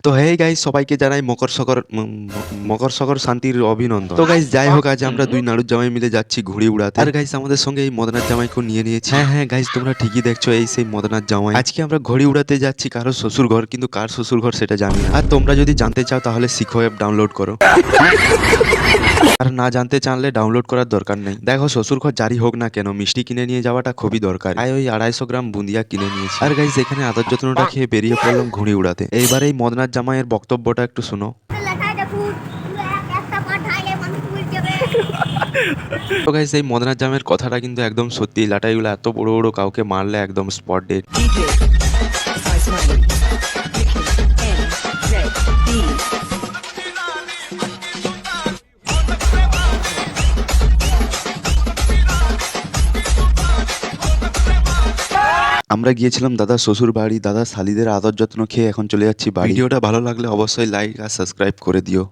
তো hey guys, সবাইকে জানাই মকর সকর শান্তির অভিনন্দন। তো গাইস যাই হোক, আজ আমরা দুই নাড়ুর জামাই মিলে যাচ্ছি ঘুড়ি উড়াতে। আর গাইস আমাদের সঙ্গে এই মদনার জামাইকে নিয়ে নিয়েছি। হ্যাঁ হ্যাঁ গাইস, তোমরা ঠিকই দেখছো, এই সেই মদনার জামাই। আজকে আমরা ঘুড়ি উড়াতে যাচ্ছি কারো শ্বশুর ঘর, কিন্তু কার শ্বশুর ঘর সেটা জানি না। আর তোমরা যদি জানতে চাও তাহলে শিখো অ্যাপ ডাউনলোড করো। আর না জানতে চাইলে ডাউনলোড করার দরকার নেই। দেখো, শ্বশুর ঘর জারি হোক না কেন, মিষ্টি কিনে নিয়ে যাওয়াটা খুবই দরকার। তাই ওই 250 গ্রাম বুন্দিয়া কিনে নিয়েছি। আর গাইস এখানে আদর যত্নটা খেয়ে বেরিয়ে পড়লাম ঘুড়ি উড়াতে। এইবার এই মদনার জামাইয়ের বক্তব্যটা একটু শোনো। তো গাইস এই মদনার জামাইয়ের কথাটা কিন্তু একদম সত্যি। লাটাইগুলো এত বড় বড়, কাউকে মারলে একদম স্পট ডেড। আমরা গিয়েছিলাম দাদা শ্বশুর বাড়ি। দাদা শালিদের আদর যত্ন খেয়ে এখন চলে যাচ্ছি বাড়ি। ভিডিওটা ভালো লাগলে অবশ্যই লাইক আর সাবস্ক্রাইব করে দিও।